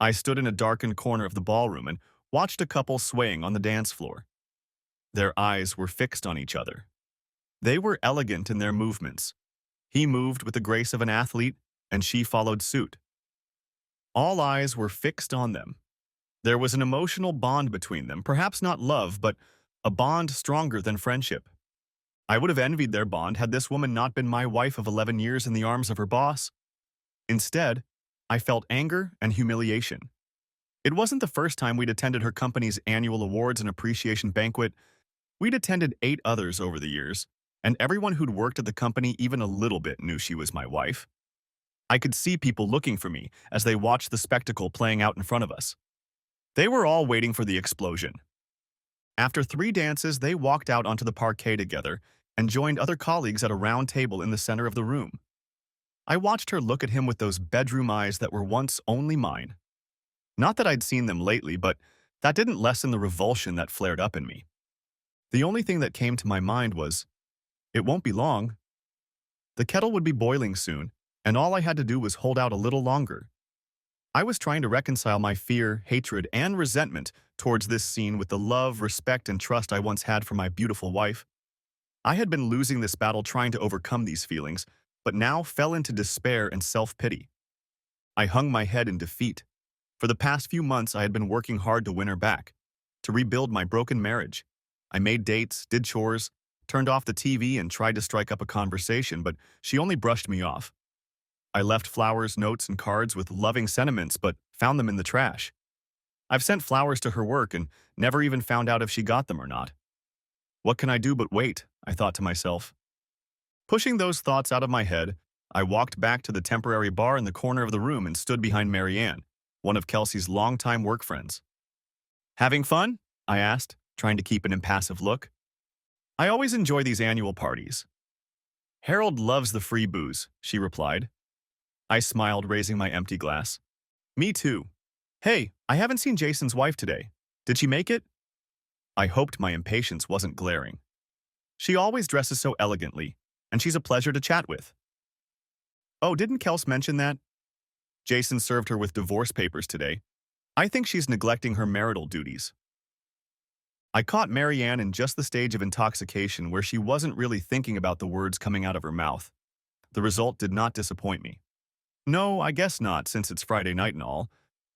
I stood in a darkened corner of the ballroom and watched a couple swaying on the dance floor. Their eyes were fixed on each other. They were elegant in their movements. He moved with the grace of an athlete, and she followed suit. All eyes were fixed on them. There was an emotional bond between them, perhaps not love, but a bond stronger than friendship. I would have envied their bond had this woman not been my wife of 11 years in the arms of her boss. Instead, I felt anger and humiliation. It wasn't the first time we'd attended her company's annual awards and appreciation banquet. We'd attended 8 others over the years, and everyone who'd worked at the company even a little bit knew she was my wife. I could see people looking for me as they watched the spectacle playing out in front of us. They were all waiting for the explosion. After 3 dances, they walked out onto the parquet together and joined other colleagues at a round table in the center of the room. I watched her look at him with those bedroom eyes that were once only mine. Not that I'd seen them lately, but that didn't lessen the revulsion that flared up in me. The only thing that came to my mind was, it won't be long. The kettle would be boiling soon, and all I had to do was hold out a little longer. I was trying to reconcile my fear, hatred, and resentment towards this scene with the love, respect, and trust I once had for my beautiful wife. I had been losing this battle trying to overcome these feelings, but now fell into despair and self-pity. I hung my head in defeat. For the past few months, I had been working hard to win her back, to rebuild my broken marriage. I made dates, did chores, turned off the TV, and tried to strike up a conversation, but she only brushed me off. I left flowers, notes, and cards with loving sentiments, but found them in the trash. I've sent flowers to her work and never even found out if she got them or not. What can I do but wait? I thought to myself. Pushing those thoughts out of my head, I walked back to the temporary bar in the corner of the room and stood behind Marianne, one of Kelsey's longtime work friends. Having fun? I asked, trying to keep an impassive look. I always enjoy these annual parties. Harold loves the free booze, she replied. I smiled, raising my empty glass. Me too. Hey, I haven't seen Jason's wife today. Did she make it? I hoped my impatience wasn't glaring. She always dresses so elegantly, and she's a pleasure to chat with. Oh, didn't Kels mention that? Jason served her with divorce papers today. I think she's neglecting her marital duties. I caught Marianne in just the stage of intoxication where she wasn't really thinking about the words coming out of her mouth. The result did not disappoint me. No, I guess not, since it's Friday night and all.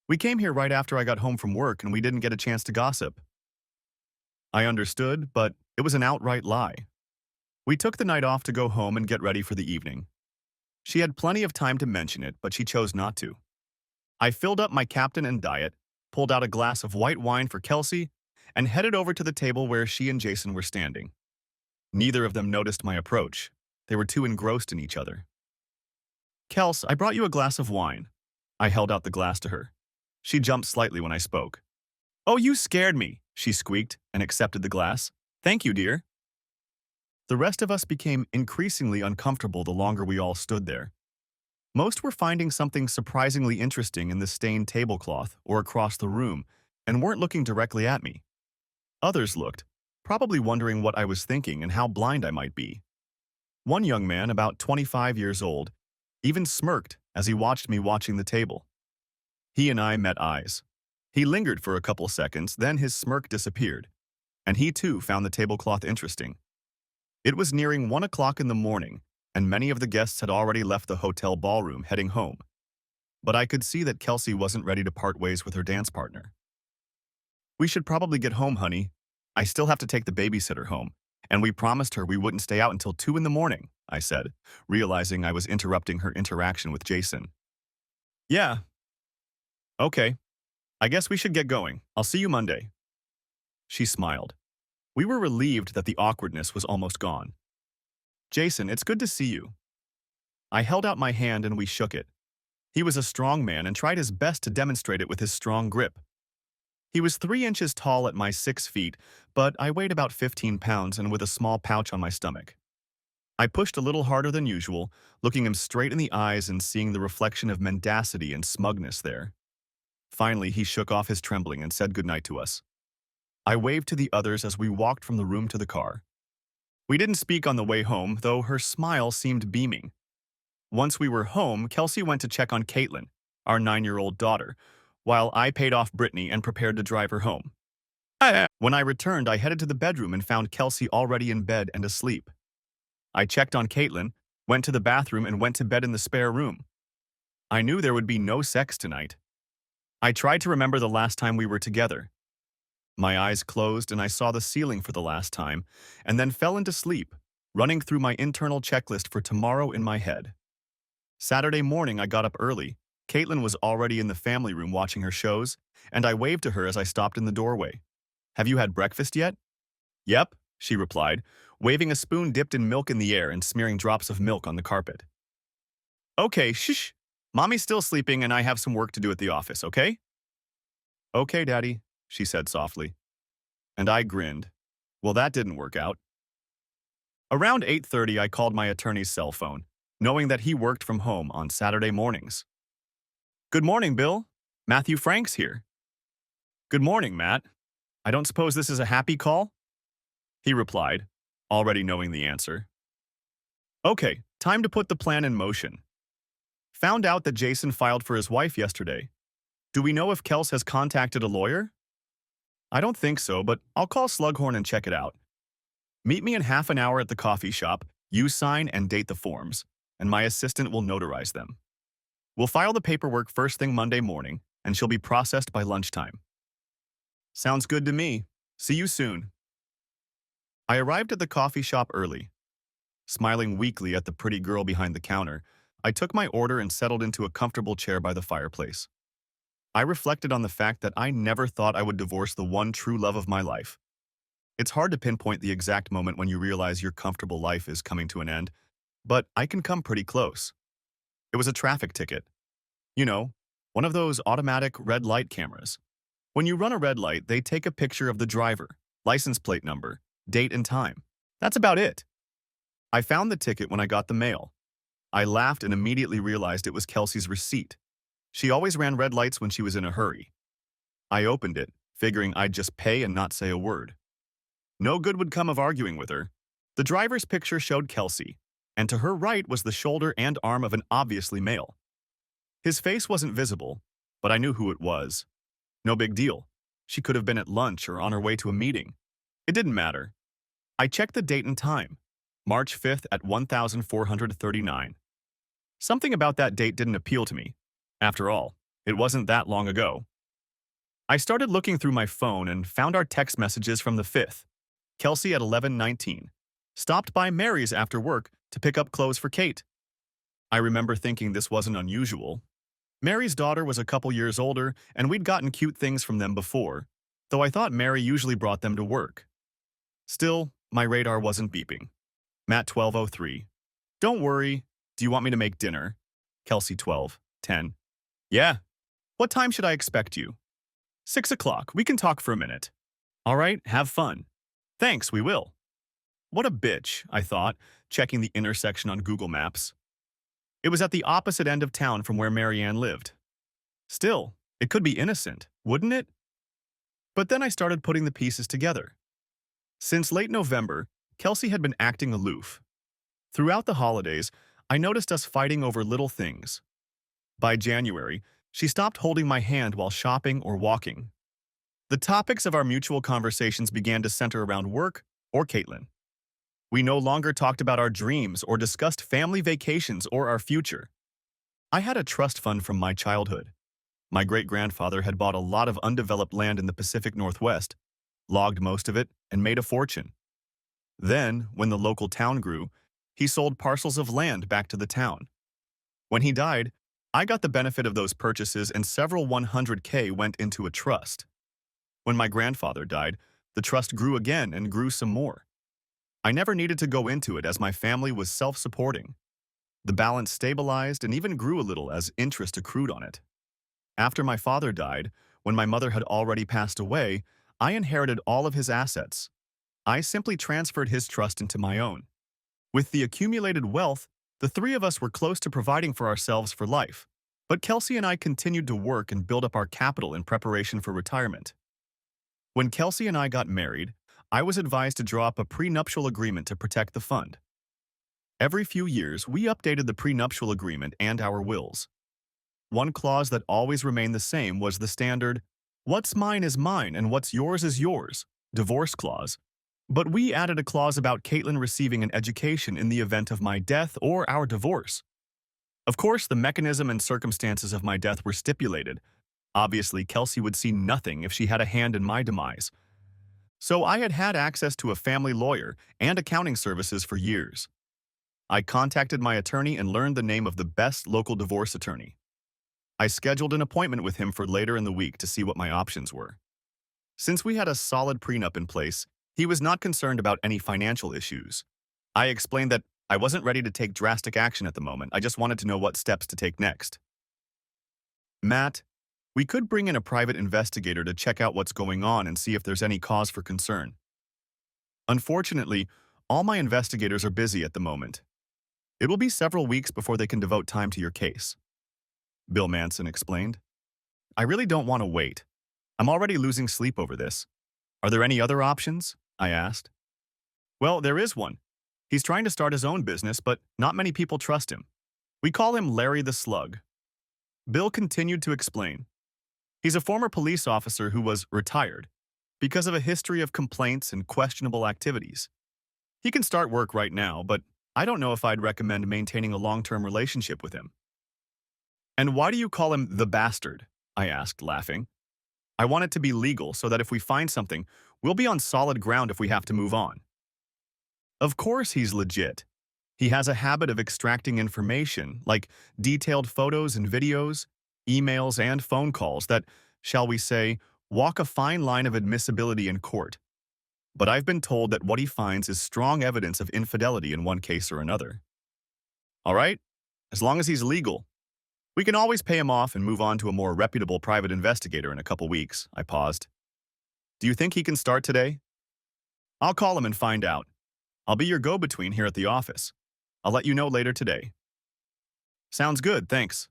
We came here right after I got home from work and we didn't get a chance to gossip. I understood, but it was an outright lie. We took the night off to go home and get ready for the evening. She had plenty of time to mention it, but she chose not to. I filled up my Captain and diet, pulled out a glass of white wine for Kelsey, and headed over to the table where she and Jason were standing. Neither of them noticed my approach. They were too engrossed in each other. Kels, I brought you a glass of wine. I held out the glass to her. She jumped slightly when I spoke. Oh, you scared me, she squeaked and accepted the glass. Thank you, dear. The rest of us became increasingly uncomfortable the longer we all stood there. Most were finding something surprisingly interesting in the stained tablecloth or across the room and weren't looking directly at me. Others looked, probably wondering what I was thinking and how blind I might be. One young man, about 25 years old, even smirked as he watched me watching the table. He and I met eyes. He lingered for a couple seconds, then his smirk disappeared, and he too found the tablecloth interesting. It was nearing 1 o'clock in the morning, and many of the guests had already left the hotel ballroom heading home. But I could see that Kelsey wasn't ready to part ways with her dance partner. We should probably get home, honey. I still have to take the babysitter home, and we promised her we wouldn't stay out until 2 in the morning, I said, realizing I was interrupting her interaction with Jason. Yeah. Okay. I guess we should get going. I'll see you Monday. She smiled. We were relieved that the awkwardness was almost gone. Jason, it's good to see you. I held out my hand and we shook it. He was a strong man and tried his best to demonstrate it with his strong grip. He was 3 inches tall at my 6 feet, but I weighed about 15 pounds and with a small pouch on my stomach. I pushed a little harder than usual, looking him straight in the eyes and seeing the reflection of mendacity and smugness there. Finally, he shook off his trembling and said goodnight to us. I waved to the others as we walked from the room to the car. We didn't speak on the way home, though her smile seemed beaming. Once we were home, Kelsey went to check on Caitlin, our 9-year-old daughter, while I paid off Brittany and prepared to drive her home. When I returned, I headed to the bedroom and found Kelsey already in bed and asleep. I checked on Caitlin, went to the bathroom, and went to bed in the spare room. I knew there would be no sex tonight. I tried to remember the last time we were together. My eyes closed and I saw the ceiling for the last time, and then fell into sleep, running through my internal checklist for tomorrow in my head. Saturday morning, I got up early. Caitlin was already in the family room watching her shows, and I waved to her as I stopped in the doorway. "Have you had breakfast yet?" "Yep," she replied, waving a spoon dipped in milk in the air and smearing drops of milk on the carpet. "Okay, shh. Mommy's still sleeping and I have some work to do at the office, okay?" "Okay, Daddy," she said softly. And I grinned. Well, that didn't work out. Around 8:30, I called my attorney's cell phone, knowing that he worked from home on Saturday mornings. "Good morning, Bill. Matthew Franks here." "Good morning, Matt. I don't suppose this is a happy call?" He replied, already knowing the answer. "Okay, time to put the plan in motion. Found out that Jason filed for his wife yesterday. Do we know if Kels has contacted a lawyer?" "I don't think so, but I'll call Slughorn and check it out. Meet me in half an hour at the coffee shop, you sign and date the forms, and my assistant will notarize them. We'll file the paperwork first thing Monday morning, and she'll be processed by lunchtime." "Sounds good to me. See you soon." I arrived at the coffee shop early. Smiling weakly at the pretty girl behind the counter, I took my order and settled into a comfortable chair by the fireplace. I reflected on the fact that I never thought I would divorce the one true love of my life. It's hard to pinpoint the exact moment when you realize your comfortable life is coming to an end, but I can come pretty close. It was a traffic ticket. You know, one of those automatic red light cameras. When you run a red light, they take a picture of the driver, license plate number, date and time. That's about it. I found the ticket when I got the mail. I laughed and immediately realized it was Kelsey's receipt. She always ran red lights when she was in a hurry. I opened it, figuring I'd just pay and not say a word. No good would come of arguing with her. The driver's picture showed Kelsey, and to her right was the shoulder and arm of an obviously male. His face wasn't visible, but I knew who it was. No big deal. She could have been at lunch or on her way to a meeting. It didn't matter. I checked the date and time, March 5th at 1439. Something about that date didn't appeal to me. After all, it wasn't that long ago. I started looking through my phone and found our text messages from the 5th. Kelsey at 11:19. Stopped by Mary's after work to pick up clothes for Kate. I remember thinking this wasn't unusual. Mary's daughter was a couple years older, and we'd gotten cute things from them before, though I thought Mary usually brought them to work. Still, my radar wasn't beeping. Matt 12:03. Don't worry. Do you want me to make dinner? Kelsey 12:10. Yeah. What time should I expect you? 6 o'clock. We can talk for a minute. All right, have fun. Thanks, we will. What a bitch, I thought, checking the intersection on Google Maps. It was at the opposite end of town from where Marianne lived. Still, it could be innocent, wouldn't it? But then I started putting the pieces together. Since late November, Kelsey had been acting aloof. Throughout the holidays, I noticed us fighting over little things. By January, she stopped holding my hand while shopping or walking. The topics of our mutual conversations began to center around work or Caitlin. We no longer talked about our dreams or discussed family vacations or our future. I had a trust fund from my childhood. My great-grandfather had bought a lot of undeveloped land in the Pacific Northwest, logged most of it, and made a fortune. Then, when the local town grew, he sold parcels of land back to the town. When he died, I got the benefit of those purchases and several 100K went into a trust. When my grandfather died, the trust grew again and grew some more. I never needed to go into it as my family was self-supporting. The balance stabilized and even grew a little as interest accrued on it. After my father died, when my mother had already passed away, I inherited all of his assets. I simply transferred his trust into my own. With the accumulated wealth, the three of us were close to providing for ourselves for life, but Kelsey and I continued to work and build up our capital in preparation for retirement. When Kelsey and I got married, I was advised to draw up a prenuptial agreement to protect the fund. Every few years, we updated the prenuptial agreement and our wills. One clause that always remained the same was the standard, "What's mine is mine and what's yours is yours," divorce clause. But we added a clause about Caitlin receiving an education in the event of my death or our divorce. Of course, the mechanism and circumstances of my death were stipulated. Obviously, Kelsey would see nothing if she had a hand in my demise. So I had had access to a family lawyer and accounting services for years. I contacted my attorney and learned the name of the best local divorce attorney. I scheduled an appointment with him for later in the week to see what my options were. Since we had a solid prenup in place, he was not concerned about any financial issues. I explained that I wasn't ready to take drastic action at the moment. I just wanted to know what steps to take next. Matt, we could bring in a private investigator to check out what's going on and see if there's any cause for concern. Unfortunately, all my investigators are busy at the moment. It will be several weeks before they can devote time to your case, Bill Manson explained. I really don't want to wait. I'm already losing sleep over this. Are there any other options? I asked. Well, there is one. He's trying to start his own business, but not many people trust him. We call him Larry the Slug. Bill continued to explain. He's a former police officer who was retired because of a history of complaints and questionable activities. He can start work right now, but I don't know if I'd recommend maintaining a long-term relationship with him. And why do you call him the bastard? I asked, laughing. I want it to be legal so that if we find something, we'll be on solid ground if we have to move on. Of course he's legit. He has a habit of extracting information, like detailed photos and videos, emails and phone calls that, shall we say, walk a fine line of admissibility in court. But I've been told that what he finds is strong evidence of infidelity in one case or another. All right, as long as he's legal. We can always pay him off and move on to a more reputable private investigator in a couple weeks, I paused. Do you think he can start today? I'll call him and find out. I'll be your go-between here at the office. I'll let you know later today. Sounds good, thanks.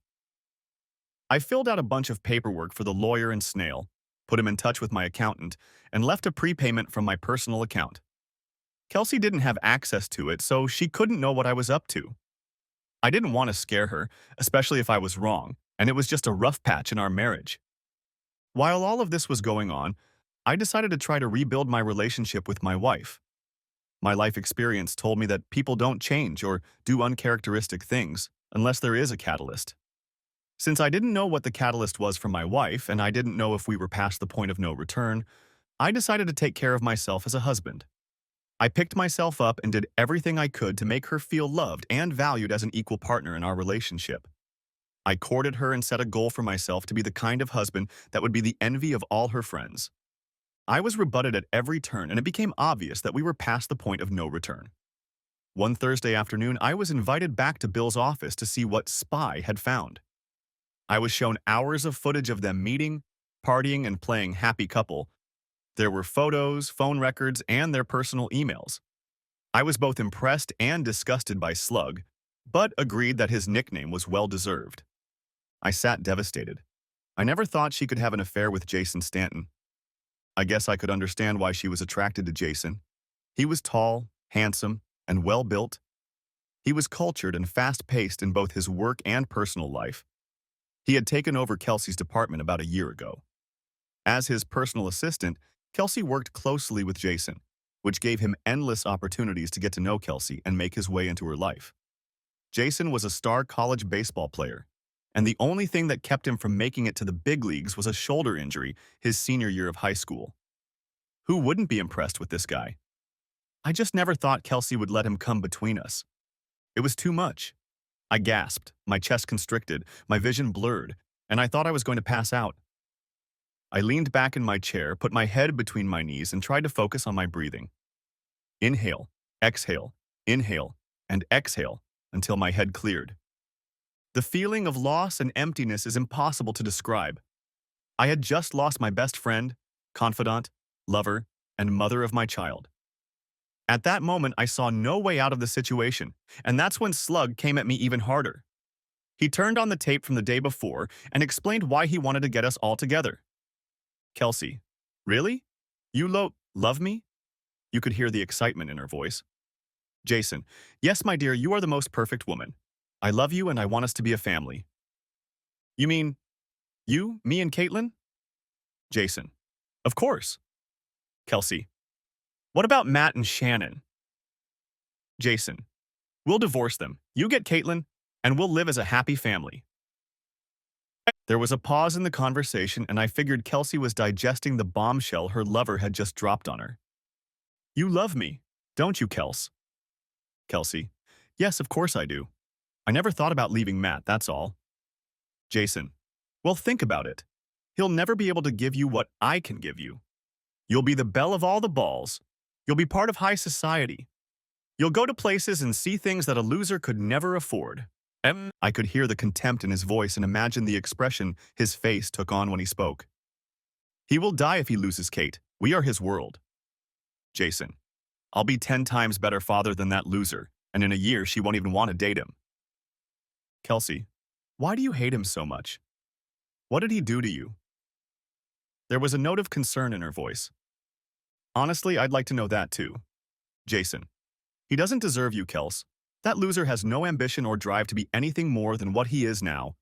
I filled out a bunch of paperwork for the lawyer and Snail, put him in touch with my accountant, and left a prepayment from my personal account. Kelsey didn't have access to it, so she couldn't know what I was up to. I didn't want to scare her, especially if I was wrong, and it was just a rough patch in our marriage. While all of this was going on, I decided to try to rebuild my relationship with my wife. My life experience told me that people don't change or do uncharacteristic things unless there is a catalyst. Since I didn't know what the catalyst was for my wife and I didn't know if we were past the point of no return, I decided to take care of myself as a husband. I picked myself up and did everything I could to make her feel loved and valued as an equal partner in our relationship. I courted her and set a goal for myself to be the kind of husband that would be the envy of all her friends. I was rebutted at every turn, and it became obvious that we were past the point of no return. One Thursday afternoon, I was invited back to Bill's office to see what Spy had found. I was shown hours of footage of them meeting, partying, and playing happy couple. There were photos, phone records, and their personal emails. I was both impressed and disgusted by Slug, but agreed that his nickname was well-deserved. I sat devastated. I never thought she could have an affair with Jason Stanton. I guess I could understand why she was attracted to Jason. He was tall, handsome, and well-built. He was cultured and fast-paced in both his work and personal life. He had taken over Kelsey's department about a year ago. As his personal assistant, Kelsey worked closely with Jason, which gave him endless opportunities to get to know Kelsey and make his way into her life. Jason was a star college baseball player, and the only thing that kept him from making it to the big leagues was a shoulder injury his senior year of high school. Who wouldn't be impressed with this guy? I just never thought Kelsey would let him come between us. It was too much. I gasped, my chest constricted, my vision blurred, and I thought I was going to pass out. I leaned back in my chair, put my head between my knees, and tried to focus on my breathing. Inhale, exhale, and exhale until my head cleared. The feeling of loss and emptiness is impossible to describe. I had just lost my best friend, confidant, lover, and mother of my child. At that moment, I saw no way out of the situation, and that's when Slug came at me even harder. He turned on the tape from the day before and explained why he wanted to get us all together. Kelsey, really? You love me? You could hear the excitement in her voice. Jason, yes, my dear, you are the most perfect woman. I love you and I want us to be a family. You mean you, me, and Caitlin? Jason. Of course. Kelsey. What about Matt and Shannon? Jason. We'll divorce them. You get Caitlin, and we'll live as a happy family. There was a pause in the conversation, and I figured Kelsey was digesting the bombshell her lover had just dropped on her. You love me, don't you, Kelsey. Yes, of course I do. I never thought about leaving Matt, that's all. Jason. Well, think about it. He'll never be able to give you what I can give you. You'll be the belle of all the balls. You'll be part of high society. You'll go to places and see things that a loser could never afford. I could hear the contempt in his voice and imagine the expression his face took on when he spoke. He will die if he loses Kate. We are his world. Jason. I'll be 10 times better father than that loser, and in a year she won't even want to date him. Kelsey. Why do you hate him so much? What did he do to you? There was a note of concern in her voice. Honestly, I'd like to know that too. Jason. He doesn't deserve you, Kels. That loser has no ambition or drive to be anything more than what he is now,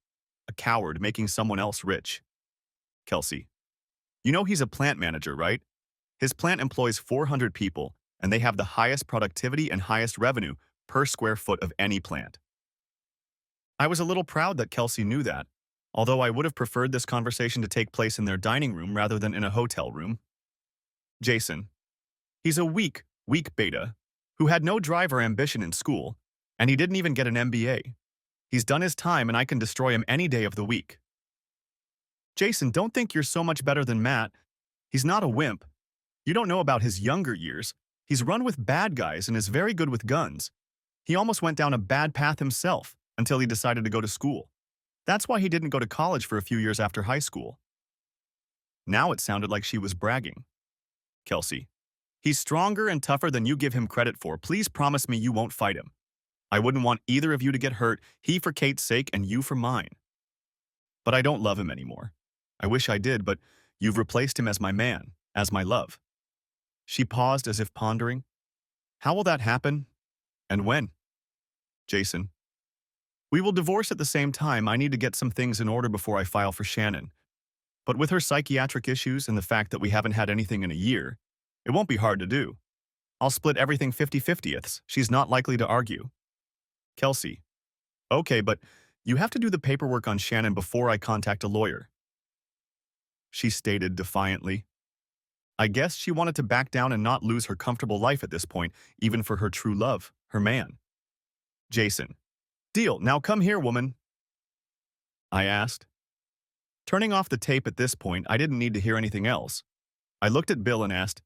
a coward making someone else rich. Kelsey. You know he's a plant manager, right? His plant employs 400 people, and they have the highest productivity and highest revenue per square foot of any plant. I was a little proud that Kelsey knew that, although I would have preferred this conversation to take place in their dining room rather than in a hotel room. Jason. He's a weak beta, who had no drive or ambition in school, and he didn't even get an MBA. He's done his time and I can destroy him any day of the week. Jason, don't think you're so much better than Matt. He's not a wimp. You don't know about his younger years. He's run with bad guys and is very good with guns. He almost went down a bad path himself until he decided to go to school. That's why he didn't go to college for a few years after high school. Now it sounded like she was bragging. Kelsey. He's stronger and tougher than you give him credit for. Please promise me you won't fight him. I wouldn't want either of you to get hurt, he for Kate's sake and you for mine. But I don't love him anymore. I wish I did, but you've replaced him as my man, as my love. She paused as if pondering. How will that happen? And when? Jason. We will divorce at the same time. I need to get some things in order before I file for Shannon. But with her psychiatric issues and the fact that we haven't had anything in a year, it won't be hard to do. I'll split everything 50-50ths. She's not likely to argue. Kelsey. Okay, but you have to do the paperwork on Shannon before I contact a lawyer. She stated defiantly. I guess she wanted to back down and not lose her comfortable life at this point, even for her true love, her man. Jason. Deal. Now come here, woman. I asked. Turning off the tape at this point, I didn't need to hear anything else. I looked at Bill and asked,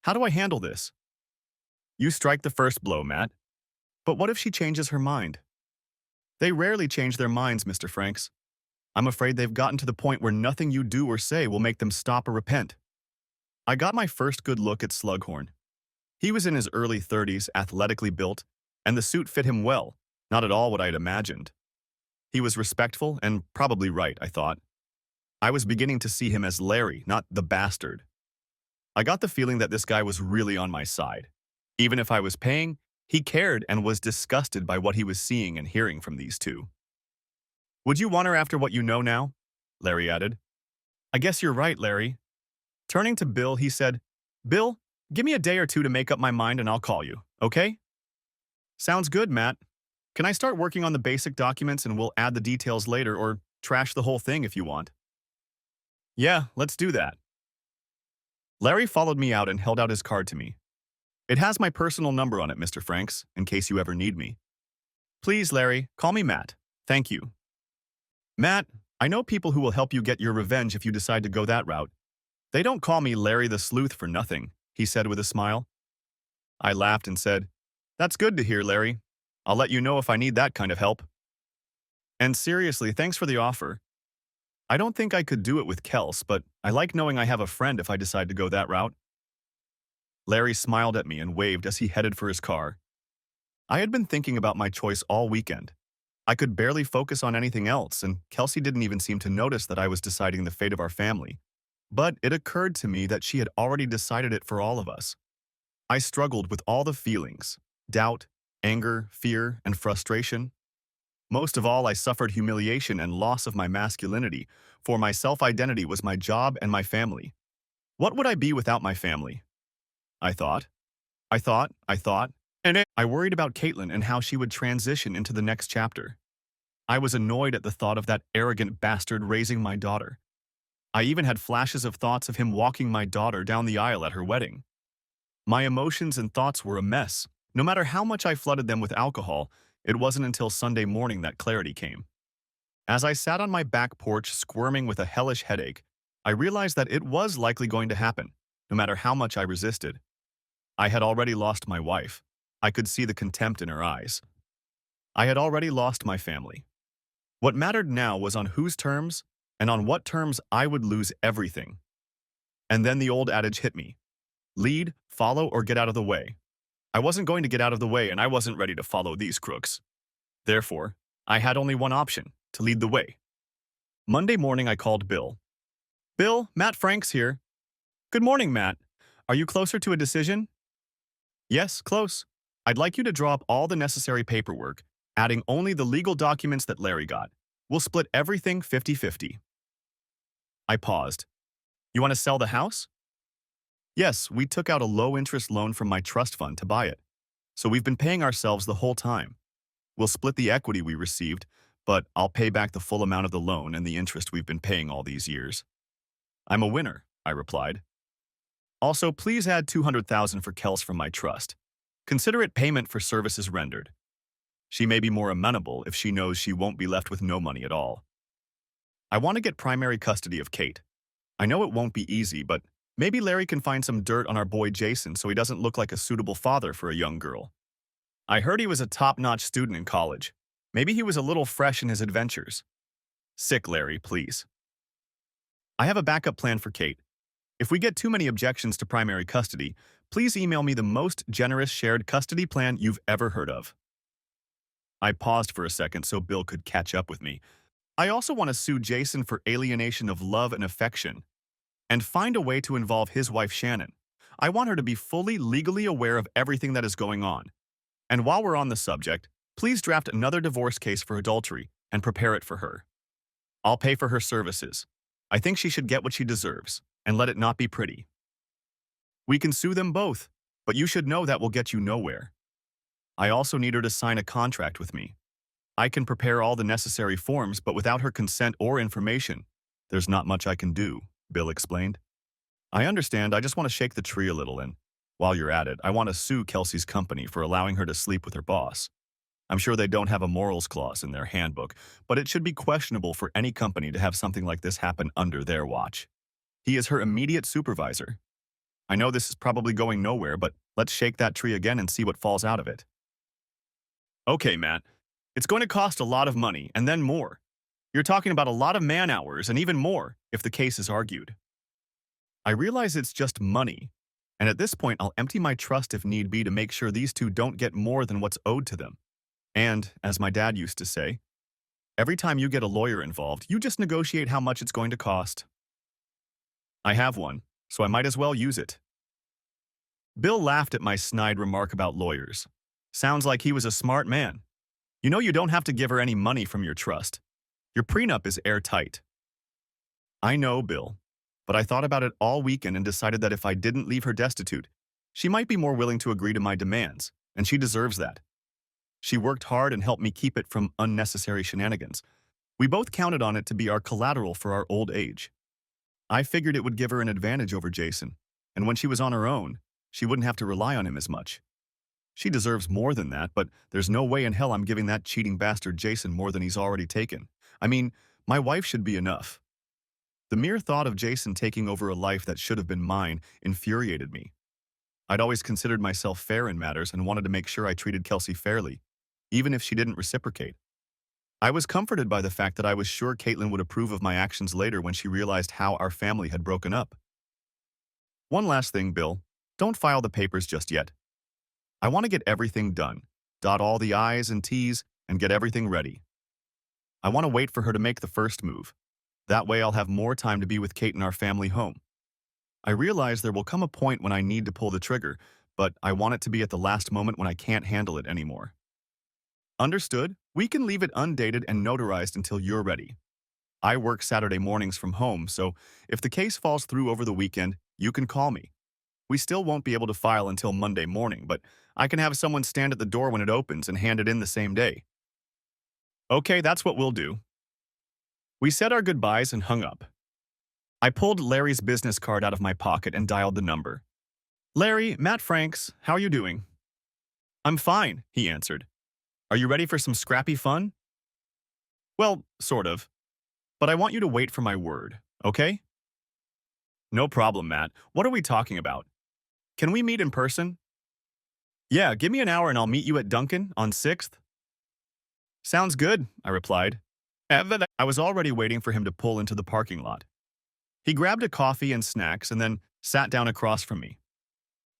how do I handle this? You strike the first blow, Matt. But what if she changes her mind? They rarely change their minds, Mr. Franks. I'm afraid they've gotten to the point where nothing you do or say will make them stop or repent. I got my first good look at Slughorn. He was in his early 30s, athletically built, and the suit fit him well, not at all what I had imagined. He was respectful and probably right, I thought. I was beginning to see him as Larry, not the bastard. I got the feeling that this guy was really on my side. Even if I was paying, he cared and was disgusted by what he was seeing and hearing from these two. Would you want her after what you know now? Larry added. I guess you're right, Larry. Turning to Bill, he said, Bill, give me a day or two to make up my mind and I'll call you, okay? Sounds good, Matt. Can I start working on the basic documents and we'll add the details later or trash the whole thing if you want? Yeah, let's do that. Larry followed me out and held out his card to me. It has my personal number on it, Mr. Franks, in case you ever need me. Please, Larry, call me Matt. Thank you. Matt, I know people who will help you get your revenge if you decide to go that route. They don't call me Larry the Sleuth for nothing, he said with a smile. I laughed and said, That's good to hear, Larry. I'll let you know if I need that kind of help. And seriously, thanks for the offer. I don't think I could do it with Kels, but I like knowing I have a friend if I decide to go that route. Larry smiled at me and waved as he headed for his car. I had been thinking about my choice all weekend. I could barely focus on anything else, and Kelsey didn't even seem to notice that I was deciding the fate of our family. But it occurred to me that she had already decided it for all of us. I struggled with all the feelings, doubt, anger, fear, and frustration. Most of all, I suffered humiliation and loss of my masculinity, for my self-identity was my job and my family. What would I be without my family? I thought. And I worried about Caitlin and how she would transition into the next chapter. I was annoyed at the thought of that arrogant bastard raising my daughter. I even had flashes of thoughts of him walking my daughter down the aisle at her wedding. My emotions and thoughts were a mess. No matter how much I flooded them with alcohol, it wasn't until Sunday morning that clarity came. As I sat on my back porch squirming with a hellish headache, I realized that it was likely going to happen, no matter how much I resisted. I had already lost my wife. I could see the contempt in her eyes. I had already lost my family. What mattered now was on whose terms and on what terms I would lose everything. And then the old adage hit me. Lead, follow, or get out of the way. I wasn't going to get out of the way, and I wasn't ready to follow these crooks. Therefore, I had only one option, to lead the way. Monday morning, I called Bill. Bill, Matt Franks here. Good morning, Matt. Are you closer to a decision? Yes, close. I'd like you to draw up all the necessary paperwork, adding only the legal documents that Larry got. We'll split everything 50-50. I paused. You want to sell the house? Yes, we took out a low-interest loan from my trust fund to buy it. So we've been paying ourselves the whole time. We'll split the equity we received, but I'll pay back the full amount of the loan and the interest we've been paying all these years. I'm a winner, I replied. Also, please add $200,000 for Kels from my trust. Consider it payment for services rendered. She may be more amenable if she knows she won't be left with no money at all. I want to get primary custody of Kate. I know it won't be easy, but maybe Larry can find some dirt on our boy Jason so he doesn't look like a suitable father for a young girl. I heard he was a top-notch student in college. Maybe he was a little fresh in his adventures. Sick Larry, please. I have a backup plan for Kate. If we get too many objections to primary custody, please email me the most generous shared custody plan you've ever heard of. I paused for a second so Bill could catch up with me. I also want to sue Jason for alienation of love and affection, and find a way to involve his wife Shannon. I want her to be fully legally aware of everything that is going on. And while we're on the subject, please draft another divorce case for adultery and prepare it for her. I'll pay for her services. I think she should get what she deserves, and let it not be pretty. We can sue them both, but you should know that will get you nowhere. I also need her to sign a contract with me. I can prepare all the necessary forms, but without her consent or information, there's not much I can do, Bill explained. I understand, I just want to shake the tree a little, and while you're at it, I want to sue Kelsey's company for allowing her to sleep with her boss. I'm sure they don't have a morals clause in their handbook, but it should be questionable for any company to have something like this happen under their watch. He is her immediate supervisor. I know this is probably going nowhere, but let's shake that tree again and see what falls out of it. Okay, Matt. It's going to cost a lot of money, and then more. You're talking about a lot of man-hours and even more if the case is argued. I realize it's just money, and at this point I'll empty my trust if need be to make sure these two don't get more than what's owed to them. And, as my dad used to say, every time you get a lawyer involved, you just negotiate how much it's going to cost. I have one, so I might as well use it. Bill laughed at my snide remark about lawyers. Sounds like he was a smart man. You know you don't have to give her any money from your trust. Your prenup is airtight. I know, Bill, but I thought about it all weekend and decided that if I didn't leave her destitute, she might be more willing to agree to my demands, and she deserves that. She worked hard and helped me keep it from unnecessary shenanigans. We both counted on it to be our collateral for our old age. I figured it would give her an advantage over Jason, and when she was on her own, she wouldn't have to rely on him as much. She deserves more than that, but there's no way in hell I'm giving that cheating bastard Jason more than he's already taken. I mean, my wife should be enough. The mere thought of Jason taking over a life that should have been mine infuriated me. I'd always considered myself fair in matters and wanted to make sure I treated Kelsey fairly, even if she didn't reciprocate. I was comforted by the fact that I was sure Caitlin would approve of my actions later when she realized how our family had broken up. One last thing, Bill. Don't file the papers just yet. I want to get everything done, dot all the I's and T's, and get everything ready. I want to wait for her to make the first move. That way I'll have more time to be with Kate and our family home. I realize there will come a point when I need to pull the trigger, but I want it to be at the last moment when I can't handle it anymore. Understood? We can leave it undated and notarized until you're ready. I work Saturday mornings from home, so if the case falls through over the weekend, you can call me. We still won't be able to file until Monday morning, but I can have someone stand at the door when it opens and hand it in the same day. Okay, that's what we'll do. We said our goodbyes and hung up. I pulled Larry's business card out of my pocket and dialed the number. Larry, Matt Franks, how are you doing? I'm fine, he answered. Are you ready for some scrappy fun? Well, sort of. But I want you to wait for my word, okay? No problem, Matt. What are we talking about? Can we meet in person? Yeah, give me an hour and I'll meet you at Dunkin' on 6th. Sounds good, I replied. I was already waiting for him to pull into the parking lot. He grabbed a coffee and snacks and then sat down across from me.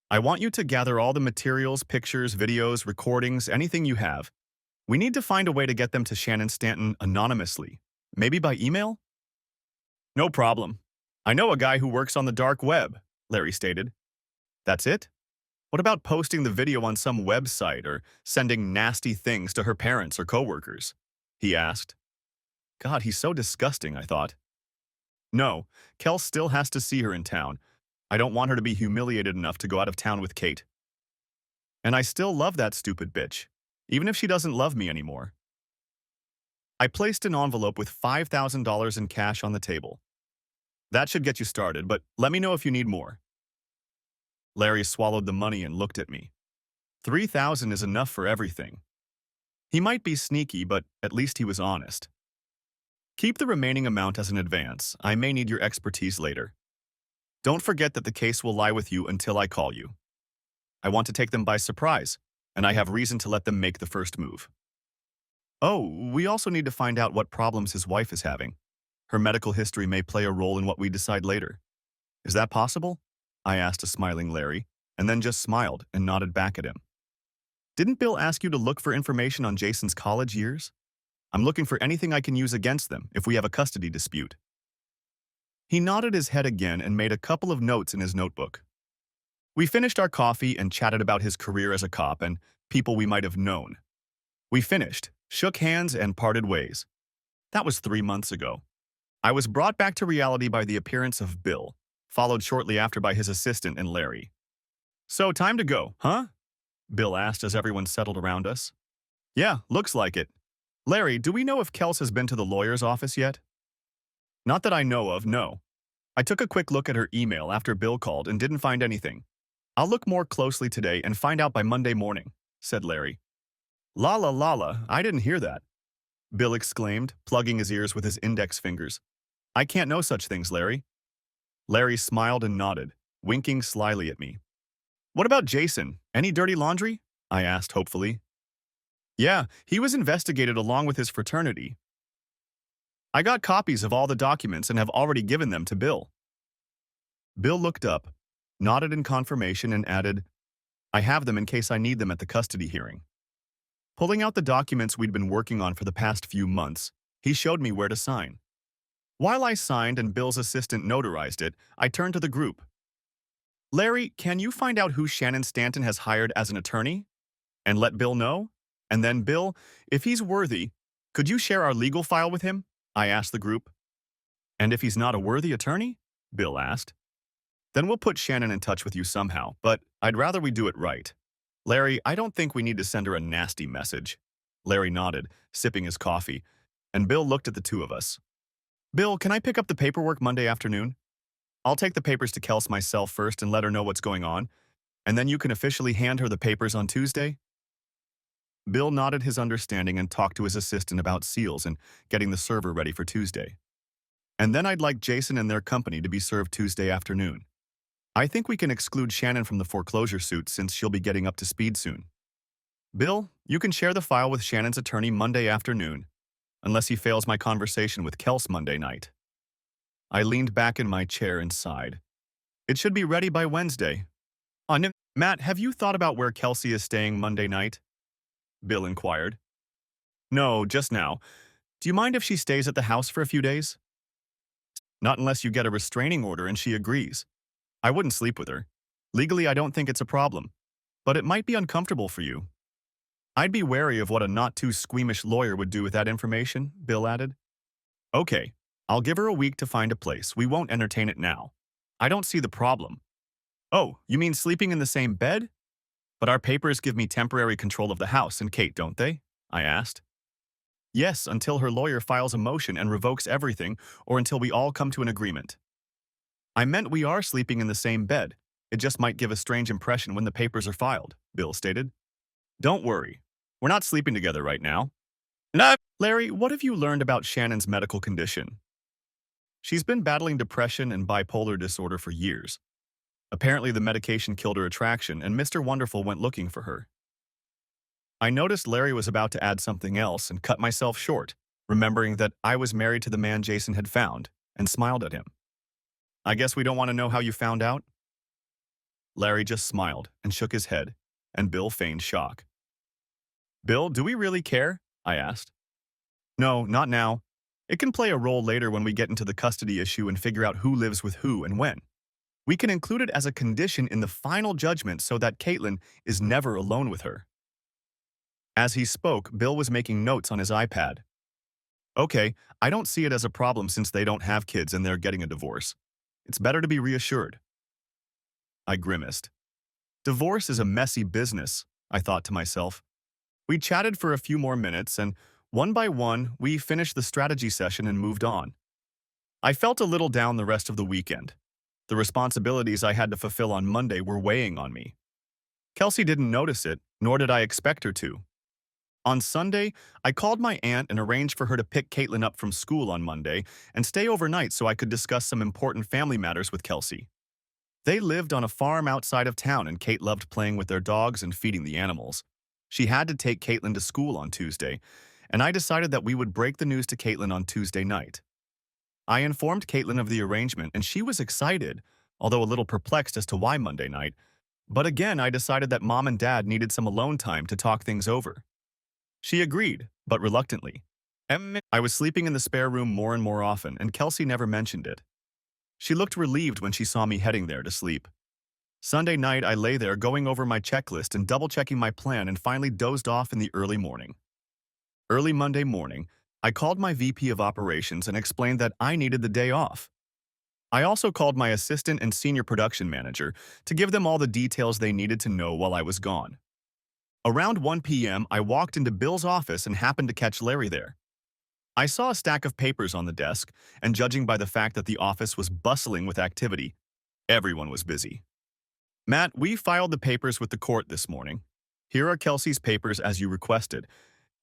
I want you to gather all the materials, pictures, videos, recordings, anything you have. We need to find a way to get them to Shannon Stanton anonymously. Maybe by email? No problem. I know a guy who works on the dark web, Larry stated. That's it? What about posting the video on some website or sending nasty things to her parents or coworkers? He asked. God, he's so disgusting, I thought. No, Kel still has to see her in town. I don't want her to be humiliated enough to go out of town with Kate. And I still love that stupid bitch, even if she doesn't love me anymore. I placed an envelope with $5,000 in cash on the table. That should get you started, but let me know if you need more. Larry swallowed the money and looked at me. 3,000 is enough for everything. He might be sneaky, but at least he was honest. Keep the remaining amount as an advance. I may need your expertise later. Don't forget that the case will lie with you until I call you. I want to take them by surprise, and I have reason to let them make the first move. Oh, we also need to find out what problems his wife is having. Her medical history may play a role in what we decide later. Is that possible? I asked a smiling Larry, and then just smiled and nodded back at him. Didn't Bill ask you to look for information on Jason's college years? I'm looking for anything I can use against them if we have a custody dispute. He nodded his head again and made a couple of notes in his notebook. We finished our coffee and chatted about his career as a cop and people we might have known. We finished, shook hands, and parted ways. That was 3 months ago. I was brought back to reality by the appearance of Bill, followed shortly after by his assistant and Larry. So, time to go, huh? Bill asked as everyone settled around us. Yeah, looks like it. Larry, do we know if Kels has been to the lawyer's office yet? Not that I know of, no. I took a quick look at her email after Bill called and didn't find anything. I'll look more closely today and find out by Monday morning, said Larry. La la la la, I didn't hear that, Bill exclaimed, plugging his ears with his index fingers. I can't know such things, Larry. Larry smiled and nodded, winking slyly at me. What about Jason? Any dirty laundry? I asked hopefully. Yeah, he was investigated along with his fraternity. I got copies of all the documents and have already given them to Bill. Bill looked up, nodded in confirmation, and added, I have them in case I need them at the custody hearing. Pulling out the documents we'd been working on for the past few months, he showed me where to sign. While I signed and Bill's assistant notarized it, I turned to the group. Larry, can you find out who Shannon Stanton has hired as an attorney? And let Bill know? And then, Bill, if he's worthy, could you share our legal file with him? I asked the group. And if he's not a worthy attorney? Bill asked. Then we'll put Shannon in touch with you somehow, but I'd rather we do it right. Larry, I don't think we need to send her a nasty message. Larry nodded, sipping his coffee, and Bill looked at the two of us. Bill, can I pick up the paperwork Monday afternoon? I'll take the papers to Kels myself first and let her know what's going on, and then you can officially hand her the papers on Tuesday? Bill nodded his understanding and talked to his assistant about seals and getting the server ready for Tuesday. And then I'd like Jason and their company to be served Tuesday afternoon. I think we can exclude Shannon from the foreclosure suit since she'll be getting up to speed soon. Bill, you can share the file with Shannon's attorney Monday afternoon, unless he fails my conversation with Kels Monday night. I leaned back in my chair and sighed. It should be ready by Wednesday. Matt, have you thought about where Kelsey is staying Monday night? Bill inquired. No, just now. Do you mind if she stays at the house for a few days? Not unless you get a restraining order and she agrees. I wouldn't sleep with her. Legally, I don't think it's a problem, but it might be uncomfortable for you. I'd be wary of what a not-too-squeamish lawyer would do with that information, Bill added. Okay, I'll give her a week to find a place. We won't entertain it now. I don't see the problem. Oh, you mean sleeping in the same bed? But our papers give me temporary control of the house and Kate, don't they? I asked. Yes, until her lawyer files a motion and revokes everything, or until we all come to an agreement. I meant we are sleeping in the same bed. It just might give a strange impression when the papers are filed, Bill stated. Don't worry. We're not sleeping together right now. No. Larry, what have you learned about Shannon's medical condition? She's been battling depression and bipolar disorder for years. Apparently, the medication killed her attraction, and Mr. Wonderful went looking for her. I noticed Larry was about to add something else and cut myself short, remembering that I was married to the man Jason had found, and smiled at him. I guess we don't want to know how you found out? Larry just smiled and shook his head, and Bill feigned shock. Bill, do we really care? I asked. No, not now. It can play a role later when we get into the custody issue and figure out who lives with who and when. We can include it as a condition in the final judgment so that Caitlin is never alone with her. As he spoke, Bill was making notes on his iPad. Okay, I don't see it as a problem since they don't have kids and they're getting a divorce. It's better to be reassured. I grimaced. Divorce is a messy business, I thought to myself. We chatted for a few more minutes, and one by one, we finished the strategy session and moved on. I felt a little down the rest of the weekend. The responsibilities I had to fulfill on Monday were weighing on me. Kelsey didn't notice it, nor did I expect her to. On Sunday, I called my aunt and arranged for her to pick Caitlin up from school on Monday and stay overnight so I could discuss some important family matters with Kelsey. They lived on a farm outside of town, and Kate loved playing with their dogs and feeding the animals. She had to take Caitlin to school on Tuesday, and I decided that we would break the news to Caitlin on Tuesday night. I informed Caitlin of the arrangement, and she was excited, although a little perplexed as to why Monday night. But again, I decided that Mom and Dad needed some alone time to talk things over. She agreed, but reluctantly. I was sleeping in the spare room more and more often, and Kelsey never mentioned it. She looked relieved when she saw me heading there to sleep. Sunday night, I lay there going over my checklist and double-checking my plan and finally dozed off in the early morning. Early Monday morning, I called my VP of operations and explained that I needed the day off. I also called my assistant and senior production manager to give them all the details they needed to know while I was gone. Around 1 p.m., I walked into Bill's office and happened to catch Larry there. I saw a stack of papers on the desk, and judging by the fact that the office was bustling with activity, everyone was busy. Matt, we filed the papers with the court this morning. Here are Kelsey's papers as you requested,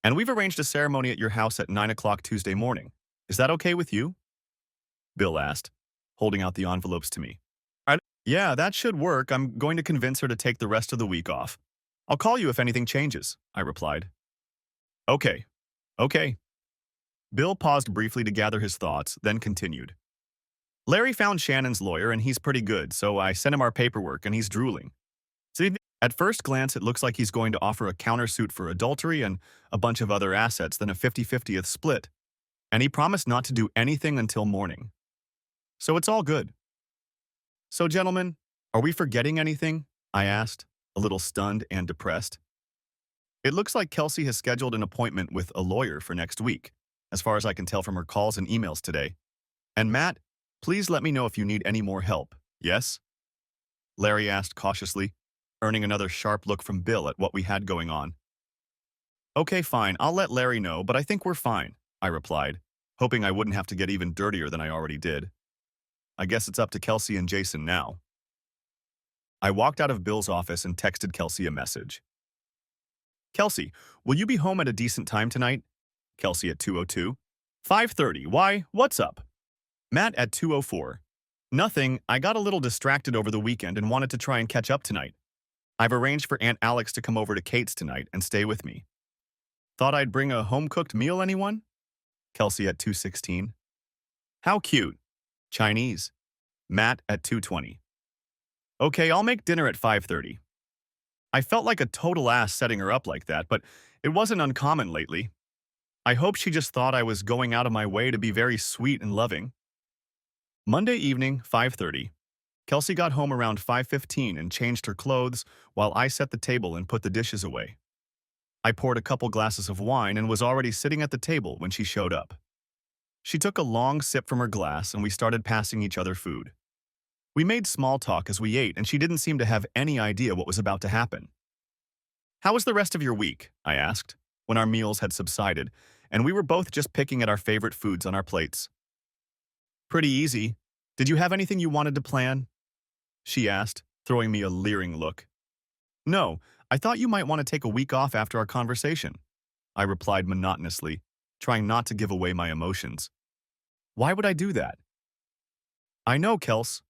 and we've arranged a ceremony at your house at 9 o'clock Tuesday morning. Is that okay with you? Bill asked, holding out the envelopes to me. Yeah, that should work. I'm going to convince her to take the rest of the week off. I'll call you if anything changes, I replied. Okay. Bill paused briefly to gather his thoughts, then continued. Larry found Shannon's lawyer, and he's pretty good, so I sent him our paperwork, and he's drooling. See, at first glance, it looks like he's going to offer a countersuit for adultery and a bunch of other assets, then a 50-50th split. And he promised not to do anything until morning. So it's all good. So, gentlemen, are we forgetting anything? I asked, a little stunned and depressed. It looks like Kelsey has scheduled an appointment with a lawyer for next week, as far as I can tell from her calls and emails today. And Matt, please let me know if you need any more help, yes? Larry asked cautiously, earning another sharp look from Bill at what we had going on. Okay, fine, I'll let Larry know, but I think we're fine, I replied, hoping I wouldn't have to get even dirtier than I already did. I guess it's up to Kelsey and Jason now. I walked out of Bill's office and texted Kelsey a message. Kelsey, will you be home at a decent time tonight? Kelsey at 2:02. 5:30. Why? What's up? Matt at 2:04. Nothing. I got a little distracted over the weekend and wanted to try and catch up tonight. I've arranged for Aunt Alex to come over to Kate's tonight and stay with me. Thought I'd bring a home-cooked meal, anyone? Kelsey at 2:16. How cute. Chinese. Matt at 2:20. Okay, I'll make dinner at 5:30. I felt like a total ass setting her up like that, but it wasn't uncommon lately. I hope she just thought I was going out of my way to be very sweet and loving. Monday evening, 5:30. Kelsey got home around 5:15 and changed her clothes while I set the table and put the dishes away. I poured a couple glasses of wine and was already sitting at the table when she showed up. She took a long sip from her glass and we started passing each other food. We made small talk as we ate and she didn't seem to have any idea what was about to happen. "How was the rest of your week?" I asked, when our meals had subsided, and we were both just picking at our favorite foods on our plates. "Pretty easy. Did you have anything you wanted to plan?" she asked, throwing me a leering look. "No, I thought you might want to take a week off after our conversation," I replied monotonously, trying not to give away my emotions. "Why would I do that?" "I know, Kels."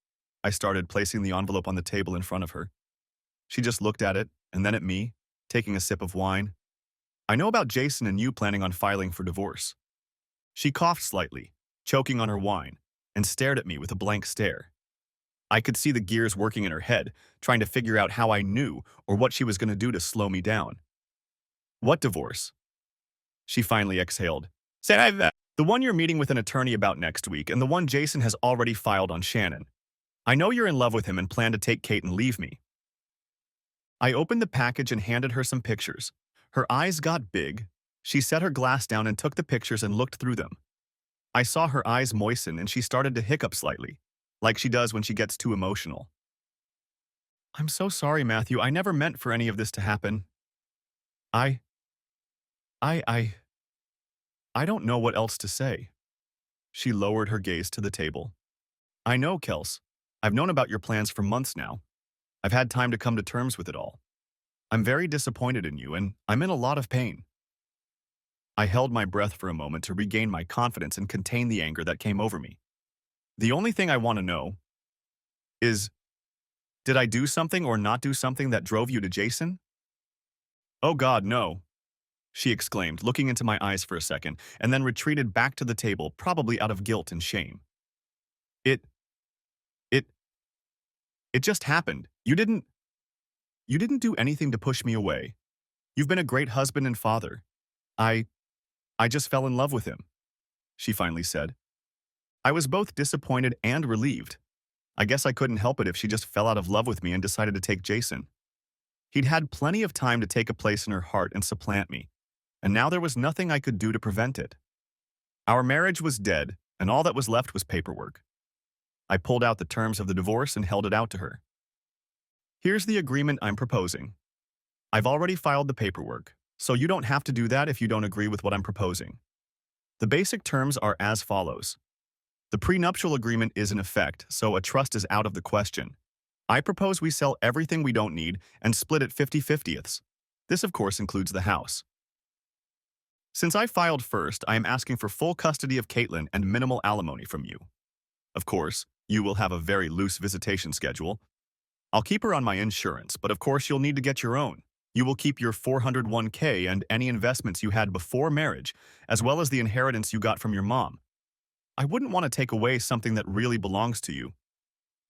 I started, placing the envelope on the table in front of her. She just looked at it, and then at me, taking a sip of wine. "I know about Jason and you planning on filing for divorce." She coughed slightly, choking on her wine, and stared at me with a blank stare. I could see the gears working in her head, trying to figure out how I knew or what she was going to do to slow me down. "What divorce?" She finally exhaled. "Say that. The one you're meeting with an attorney about next week and the one Jason has already filed on Shannon. I know you're in love with him and plan to take Kate and leave me." I opened the package and handed her some pictures. Her eyes got big. She set her glass down and took the pictures and looked through them. I saw her eyes moisten and she started to hiccup slightly, like she does when she gets too emotional. "I'm so sorry, Matthew. I never meant for any of this to happen. I, I, I, I don't know what else to say." She lowered her gaze to the table. "I know, Kels. I've known about your plans for months now. I've had time to come to terms with it all. I'm very disappointed in you, and I'm in a lot of pain." I held my breath for a moment to regain my confidence and contain the anger that came over me. "The only thing I want to know is, did I do something or not do something that drove you to Jason?" "Oh God, no," she exclaimed, looking into my eyes for a second, and then retreated back to the table, probably out of guilt and shame. It, it, it just happened. You didn't do anything to push me away. You've been a great husband and father. I, I just fell in love with him," she finally said. I was both disappointed and relieved. I guess I couldn't help it if she just fell out of love with me and decided to take Jason. He'd had plenty of time to take a place in her heart and supplant me, and now there was nothing I could do to prevent it. Our marriage was dead, and all that was left was paperwork. I pulled out the terms of the divorce and held it out to her. "Here's the agreement I'm proposing. I've already filed the paperwork, so you don't have to do that if you don't agree with what I'm proposing. The basic terms are as follows. The prenuptial agreement is in effect, so a trust is out of the question. I propose we sell everything we don't need and split it 50/50ths. This, of course, includes the house. Since I filed first, I am asking for full custody of Caitlin and minimal alimony from you. Of course, you will have a very loose visitation schedule. I'll keep her on my insurance, but of course you'll need to get your own. You will keep your 401k and any investments you had before marriage, as well as the inheritance you got from your mom. I wouldn't want to take away something that really belongs to you.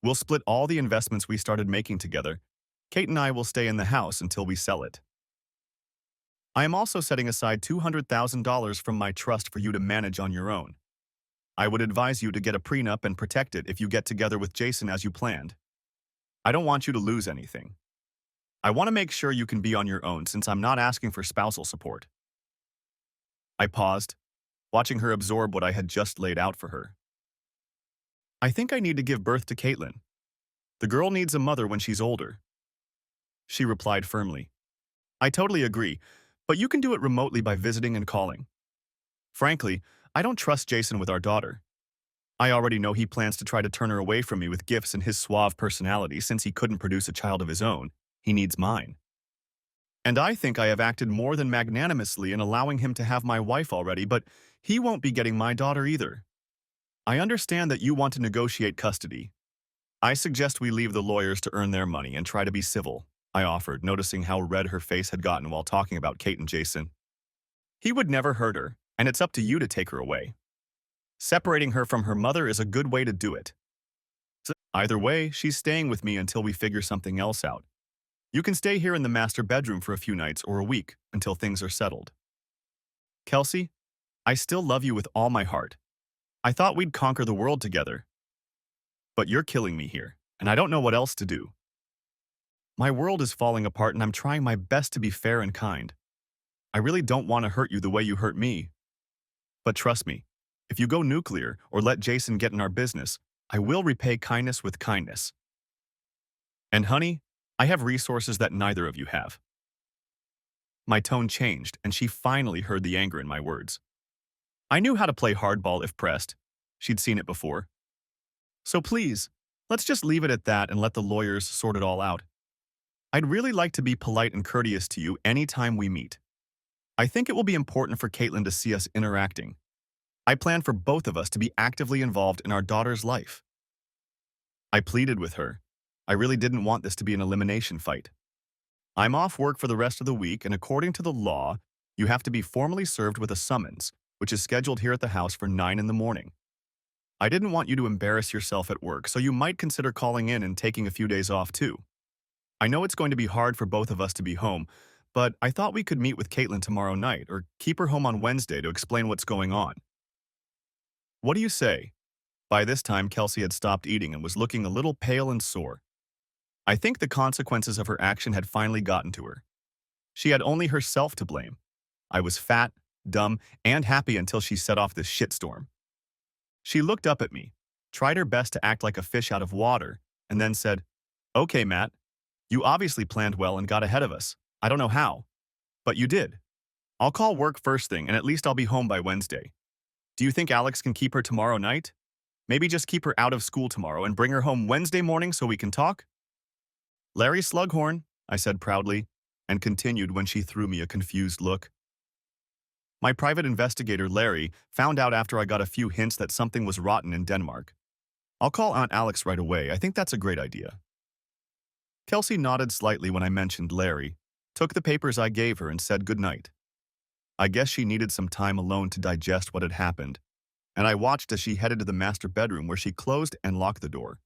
We'll split all the investments we started making together. Kate and I will stay in the house until we sell it. I am also setting aside $200,000 from my trust for you to manage on your own. I would advise you to get a prenup and protect it if you get together with Jason as you planned. I don't want you to lose anything. I want to make sure you can be on your own since I'm not asking for spousal support." I paused, watching her absorb what I had just laid out for her. "I think I need to give birth to Caitlin. The girl needs a mother when she's older," she replied firmly. "I totally agree, but you can do it remotely by visiting and calling. Frankly, I don't trust Jason with our daughter. I already know he plans to try to turn her away from me with gifts and his suave personality since he couldn't produce a child of his own. He needs mine. And I think I have acted more than magnanimously in allowing him to have my wife already, but he won't be getting my daughter either. I understand that you want to negotiate custody. I suggest we leave the lawyers to earn their money and try to be civil," I offered, noticing how red her face had gotten while talking about Kate and Jason. "He would never hurt her, and it's up to you to take her away. Separating her from her mother is a good way to do it. So either way, she's staying with me until we figure something else out. You can stay here in the master bedroom for a few nights or a week until things are settled. Kelsey, I still love you with all my heart. I thought we'd conquer the world together. But you're killing me here, and I don't know what else to do. My world is falling apart and I'm trying my best to be fair and kind. I really don't want to hurt you the way you hurt me. But trust me, if you go nuclear or let Jason get in our business, I will repay kindness with kindness. And honey, I have resources that neither of you have. My tone changed, and she finally heard the anger in my words. I knew how to play hardball if pressed. She'd seen it before. So please, let's just leave it at that and let the lawyers sort it all out. I'd really like to be polite and courteous to you anytime we meet. I think it will be important for Caitlin to see us interacting. I plan for both of us to be actively involved in our daughter's life. I pleaded with her. I really didn't want this to be an elimination fight. I'm off work for the rest of the week, and according to the law, you have to be formally served with a summons, which is scheduled here at the house for 9 in the morning. I didn't want you to embarrass yourself at work, so you might consider calling in and taking a few days off too. I know it's going to be hard for both of us to be home, but I thought we could meet with Caitlin tomorrow night or keep her home on Wednesday to explain what's going on. What do you say? By this time, Kelsey had stopped eating and was looking a little pale and sore. I think the consequences of her action had finally gotten to her. She had only herself to blame. I was fat, dumb, and happy until she set off this shitstorm. She looked up at me, tried her best to act like a fish out of water, and then said, "Okay, Matt, you obviously planned well and got ahead of us. I don't know how, but you did. I'll call work first thing, and at least I'll be home by Wednesday. Do you think Alex can keep her tomorrow night? Maybe just keep her out of school tomorrow and bring her home Wednesday morning so we can talk?" "Larry Slughorn," I said proudly, and continued when she threw me a confused look. "My private investigator, Larry, found out after I got a few hints that something was rotten in Denmark. I'll call Aunt Alex right away. I think that's a great idea." Kelsey nodded slightly when I mentioned Larry, took the papers I gave her, and said goodnight. I guess she needed some time alone to digest what had happened, and I watched as she headed to the master bedroom where she closed and locked the door,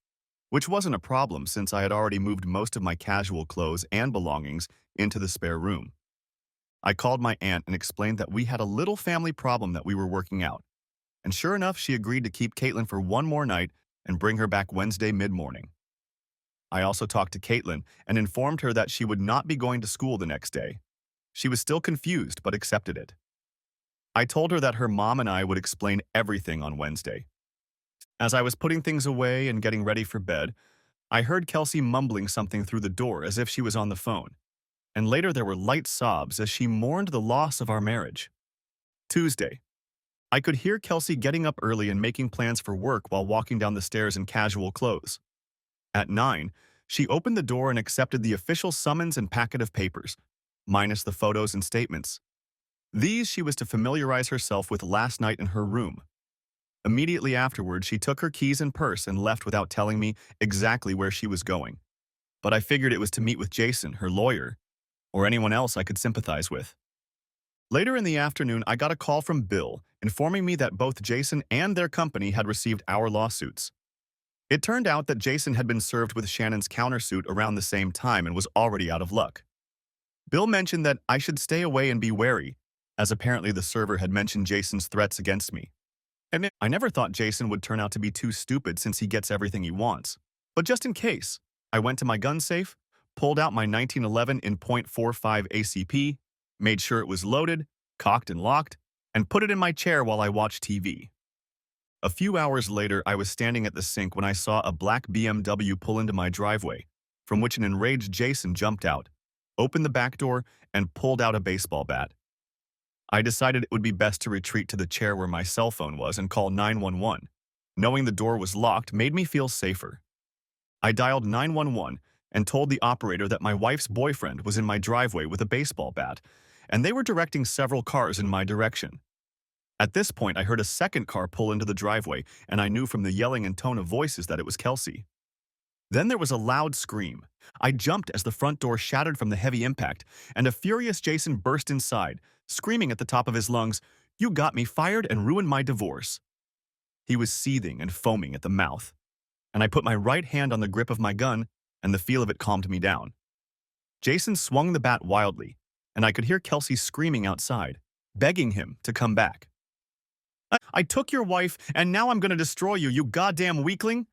which wasn't a problem since I had already moved most of my casual clothes and belongings into the spare room. I called my aunt and explained that we had a little family problem that we were working out, and sure enough, she agreed to keep Caitlin for one more night and bring her back Wednesday mid-morning. I also talked to Caitlin and informed her that she would not be going to school the next day. She was still confused but accepted it. I told her that her mom and I would explain everything on Wednesday. As I was putting things away and getting ready for bed, I heard Kelsey mumbling something through the door as if she was on the phone, and later there were light sobs as she mourned the loss of our marriage. Tuesday. I could hear Kelsey getting up early and making plans for work while walking down the stairs in casual clothes. At 9, she opened the door and accepted the official summons and packet of papers, minus the photos and statements. These she was to familiarize herself with last night in her room. Immediately afterward, she took her keys and purse and left without telling me exactly where she was going. But I figured it was to meet with Jason, her lawyer, or anyone else I could sympathize with. Later in the afternoon, I got a call from Bill informing me that both Jason and their company had received our lawsuits. It turned out that Jason had been served with Shannon's countersuit around the same time and was already out of luck. Bill mentioned that I should stay away and be wary, as apparently the server had mentioned Jason's threats against me. And I never thought Jason would turn out to be too stupid since he gets everything he wants. But just in case, I went to my gun safe, pulled out my 1911 in .45 ACP, made sure it was loaded, cocked and locked, and put it in my chair while I watched TV. A few hours later, I was standing at the sink when I saw a black BMW pull into my driveway, from which an enraged Jason jumped out, opened the back door, and pulled out a baseball bat. I decided it would be best to retreat to the chair where my cell phone was and call 911. Knowing the door was locked made me feel safer. I dialed 911 and told the operator that my wife's boyfriend was in my driveway with a baseball bat, and they were directing several cars in my direction. At this point, I heard a second car pull into the driveway, and I knew from the yelling and tone of voices that it was Kelsey. Then there was a loud scream. I jumped as the front door shattered from the heavy impact, and a furious Jason burst inside, screaming at the top of his lungs, "You got me fired and ruined my divorce." He was seething and foaming at the mouth, and I put my right hand on the grip of my gun, and the feel of it calmed me down. Jason swung the bat wildly, and I could hear Kelsey screaming outside, begging him to come back. I took your wife, and now I'm going to destroy you, you goddamn weakling."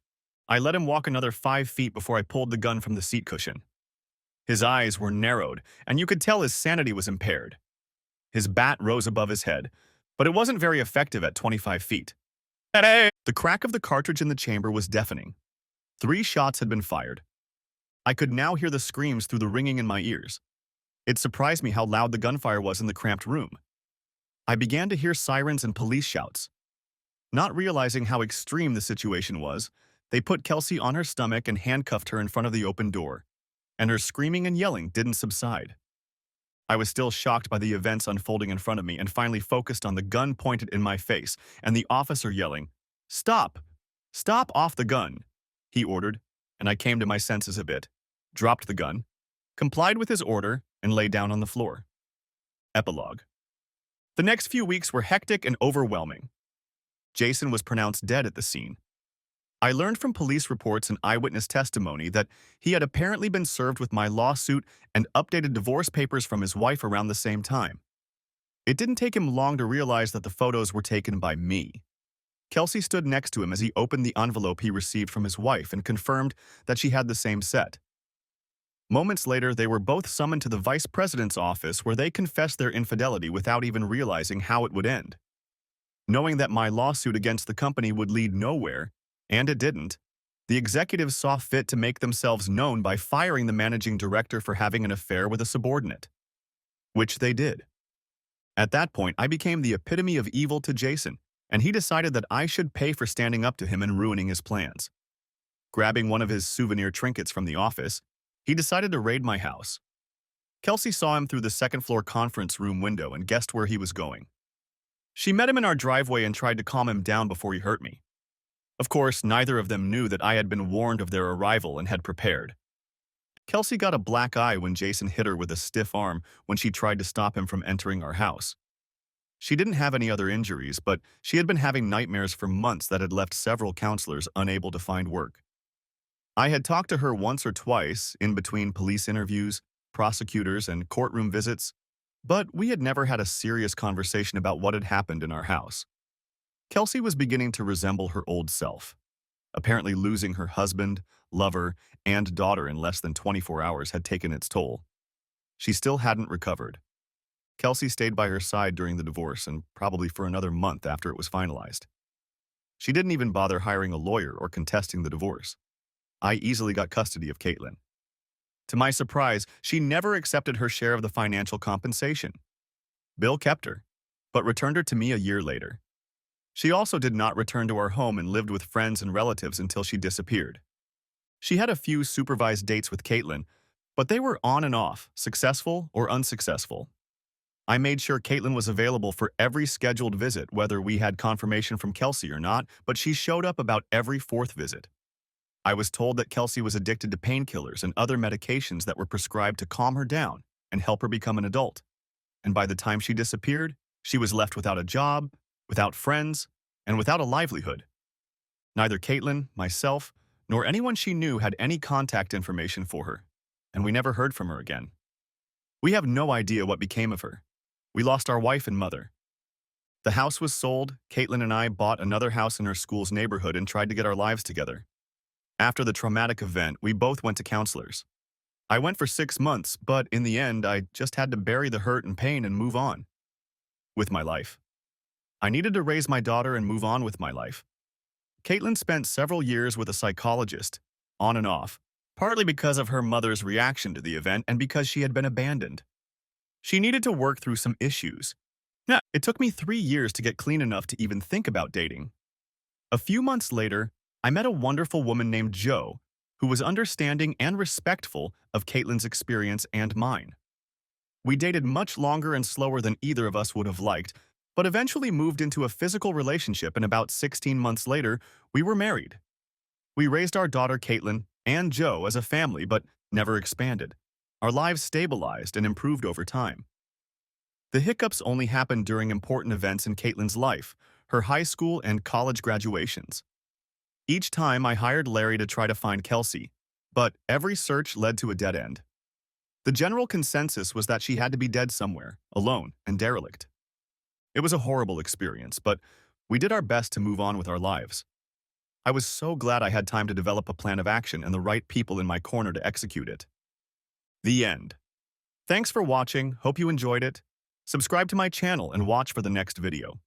I let him walk another 5 feet before I pulled the gun from the seat cushion. His eyes were narrowed, and you could tell his sanity was impaired. His bat rose above his head, but it wasn't very effective at 25 feet. The crack of the cartridge in the chamber was deafening. 3 shots had been fired. I could now hear the screams through the ringing in my ears. It surprised me how loud the gunfire was in the cramped room. I began to hear sirens and police shouts. Not realizing how extreme the situation was, they put Kelsey on her stomach and handcuffed her in front of the open door, and her screaming and yelling didn't subside. I was still shocked by the events unfolding in front of me and finally focused on the gun pointed in my face and the officer yelling, "Stop! Stop off the gun!" he ordered, and I came to my senses a bit, dropped the gun, complied with his order, and lay down on the floor. Epilogue. The next few weeks were hectic and overwhelming. Jason was pronounced dead at the scene. I learned from police reports and eyewitness testimony that he had apparently been served with my lawsuit and updated divorce papers from his wife around the same time. It didn't take him long to realize that the photos were taken by me. Kelsey stood next to him as he opened the envelope he received from his wife and confirmed that she had the same set. Moments later, they were both summoned to the vice president's office where they confessed their infidelity without even realizing how it would end. Knowing that my lawsuit against the company would lead nowhere, and it didn't, the executives saw fit to make themselves known by firing the managing director for having an affair with a subordinate. Which they did. At that point, I became the epitome of evil to Jason, and he decided that I should pay for standing up to him and ruining his plans. Grabbing one of his souvenir trinkets from the office, he decided to raid my house. Kelsey saw him through the second-floor conference room window and guessed where he was going. She met him in our driveway and tried to calm him down before he hurt me. Of course, neither of them knew that I had been warned of their arrival and had prepared. Kelsey got a black eye when Jason hit her with a stiff arm when she tried to stop him from entering our house. She didn't have any other injuries, but she had been having nightmares for months that had left several counselors unable to find work. I had talked to her once or twice in between police interviews, prosecutors, and courtroom visits, but we had never had a serious conversation about what had happened in our house. Kelsey was beginning to resemble her old self. Apparently losing her husband, lover, and daughter in less than 24 hours had taken its toll. She still hadn't recovered. Kelsey stayed by her side during the divorce and probably for another month after it was finalized. She didn't even bother hiring a lawyer or contesting the divorce. I easily got custody of Caitlin. To my surprise, she never accepted her share of the financial compensation. Bill kept her, but returned her to me a year later. She also did not return to our home and lived with friends and relatives until she disappeared. She had a few supervised dates with Caitlin, but they were on and off, successful or unsuccessful. I made sure Caitlin was available for every scheduled visit, whether we had confirmation from Kelsey or not, but she showed up about every 4th visit. I was told that Kelsey was addicted to painkillers and other medications that were prescribed to calm her down and help her become an adult. And by the time she disappeared, she was left without a job, without friends, and without a livelihood. Neither Caitlin, myself, nor anyone she knew had any contact information for her, and we never heard from her again. We have no idea what became of her. We lost our wife and mother. The house was sold. Caitlin and I bought another house in her school's neighborhood and tried to get our lives together. After the traumatic event, we both went to counselors. I went for 6 months, but in the end, I just had to bury the hurt and pain and move on with my life. I needed to raise my daughter and move on with my life. Caitlin spent several years with a psychologist, on and off, partly because of her mother's reaction to the event and because she had been abandoned. She needed to work through some issues. Now, it took me 3 years to get clean enough to even think about dating. A few months later, I met a wonderful woman named Jo, who was understanding and respectful of Caitlin's experience and mine. We dated much longer and slower than either of us would have liked, but eventually moved into a physical relationship, and about 16 months later, we were married. We raised our daughter Caitlin and Jo as a family, but never expanded. Our lives stabilized and improved over time. The hiccups only happened during important events in Caitlin's life, her high school and college graduations. Each time I hired Larry to try to find Kelsey, but every search led to a dead end. The general consensus was that she had to be dead somewhere, alone and derelict. It was a horrible experience, but we did our best to move on with our lives. I was so glad I had time to develop a plan of action and the right people in my corner to execute it. The end. Thanks for watching. Hope you enjoyed it. Subscribe to my channel and watch for the next video.